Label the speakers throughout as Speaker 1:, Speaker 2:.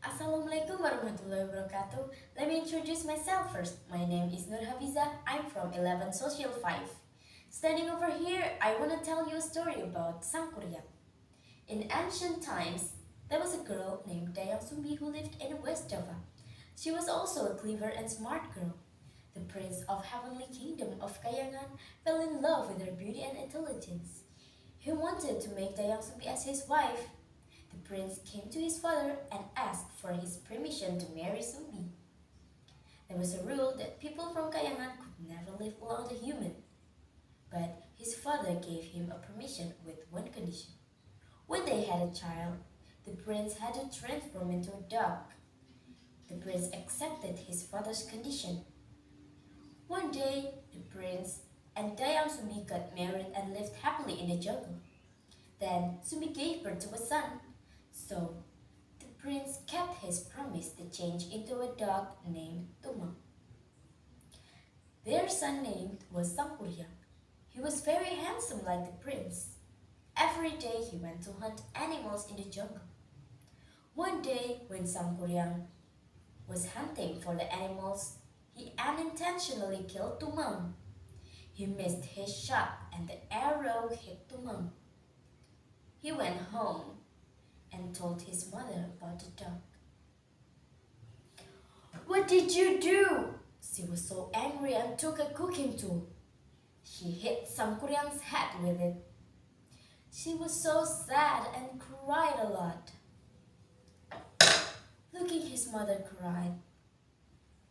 Speaker 1: Assalamualaikum warahmatullahi wabarakatuh. Let me introduce myself first. My name is Nur Hafizah. I'm from 11 Social 5. Standing over here, I want to tell you a story about Sangkuriang. In ancient times, there was a girl named Dayang Sumbi who lived in West Java. She was also a clever and smart girl. The prince of heavenly kingdom of Kayangan fell in love with her beauty and intelligence. He wanted to make Dayang Sumbi as his wife. The prince came to his father and asked for his permission to marry Sumbi. There was a rule that people from Kayangan could never live along the human. But his father gave him a permission with one condition. When they had a child, the prince had to transform into a dog. The prince accepted his father's condition. One day, the prince and Dayang Sumbi got married and lived happily in the jungle. Then Sumbi gave birth to a son. So, the prince kept his promise to change into a dog named Tumang. Their son name was Sangkuriang. He was very handsome like the prince. Every day he went to hunt animals in the jungle. One day when Sangkuriang was hunting for the animals, he unintentionally killed Tumang. He missed his shot and the arrow hit Tumang. He went home and told his mother about the dog. "What did you do?" She was so angry and took a cooking tool. She hit Sangkuriang's head with it. She was so sad and cried a lot. Looking his mother cried,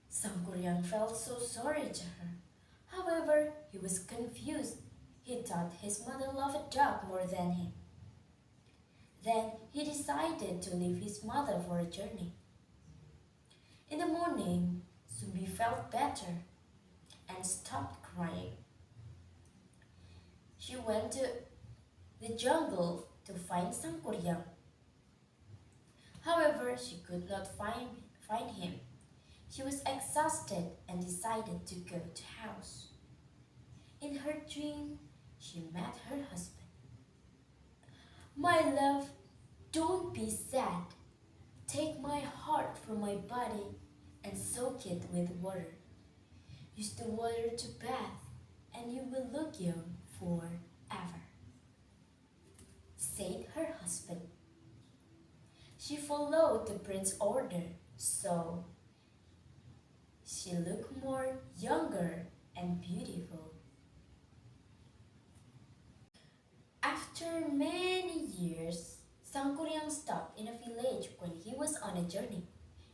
Speaker 1: Sangkuriang felt so sorry to her. However, he was confused. He thought his mother loved a dog more than him. Then he decided to leave his mother for a journey. In the morning, Sumbi felt better and stopped crying. She went to the jungle to find Sangkuriang. However, she could not find him. She was exhausted and decided to go to house. In her dream, she met her husband. "My love, don't be sad. Take my heart from my body and soak it with water. Use the water to bath and you will look young forever," said her husband. She followed the prince's order, so she looked more younger and beautiful. After many years, Sangkuriang stopped in a village when he was on a journey.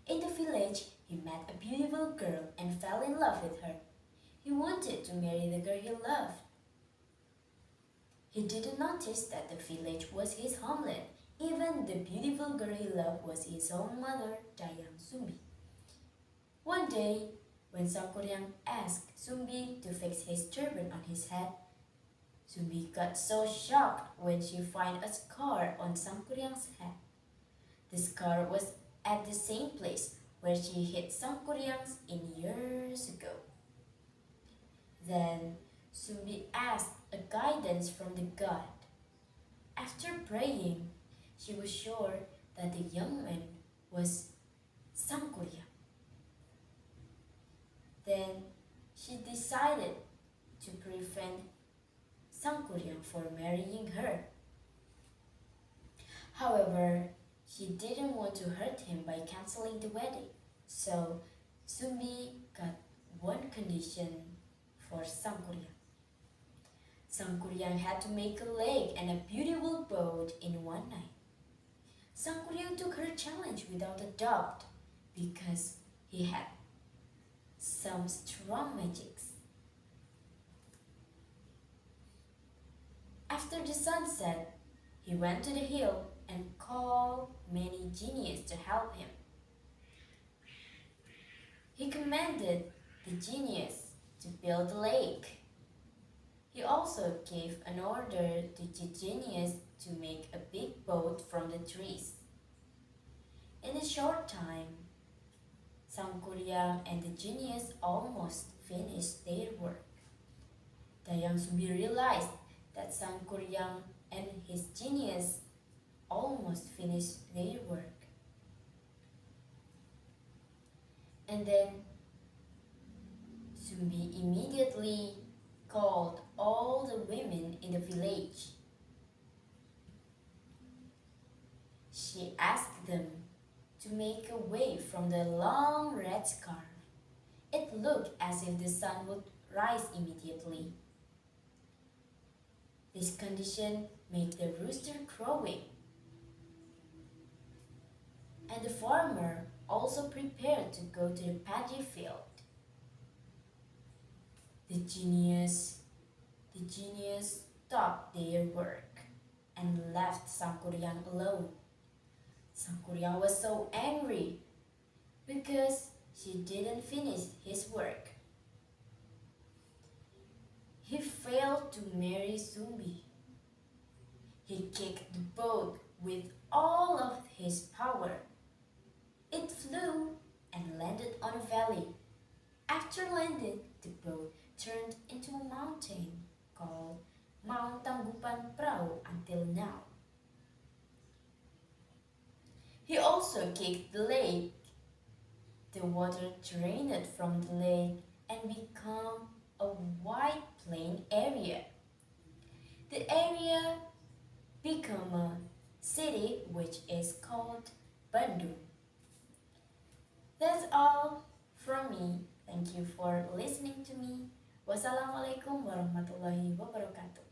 Speaker 1: In the village, he met a beautiful girl and fell in love with her. He wanted to marry the girl he loved. He didn't notice that the village was his homeland. Even the beautiful girl he loved was his own mother, Dayang Sumbi. One day, when Sangkuriang asked Sumbi to fix his turban on his head, Sumbi got so shocked when she found a scar on Sangkuriang's head. The scar was at the same place where she hit Sangkuriang's in years ago. Then Sumbi asked a guidance from the god. After praying, she was sure that the young man was Sangkuriang. Then she decided to prevent Sangkuriang for marrying her. However, she didn't want to hurt him by canceling the wedding, so Sumbi got one condition for Sangkuriang. Sangkuriang had to make a lake and a beautiful boat in one night. Sangkuriang took her challenge without a doubt because he had some strong magics. After the sunset, he went to the hill and called many genies to help him. He commanded the genius to build the lake. He also gave an order to the genius to make a big boat from the trees. In a short time, Sangkuriang and the genius almost finished their work. Dayang Sumbi realized that Sangkuriang and his genius almost finished their work. And then Sumbi immediately called all the women in the village. She asked them to make a way from the long red scarf. It looked as if the sun would rise immediately. This condition made the rooster crowing. And the farmer also prepared to go to the paddy field. The genius stopped their work and left Sangkuriang alone. Sangkuriang was so angry because she didn't finish his work. He failed to marry Sumbi. He kicked the boat with all of his power. It flew and landed on a valley. After landing, the boat turned into a mountain called Mount Tanggupan Prau until now. He also kicked the lake. The water drained from the lake and became a wide plain area. The area became a city which is called Bandung. That's all from me. Thank you for listening to me. Wassalamualaikum warahmatullahi wabarakatuh.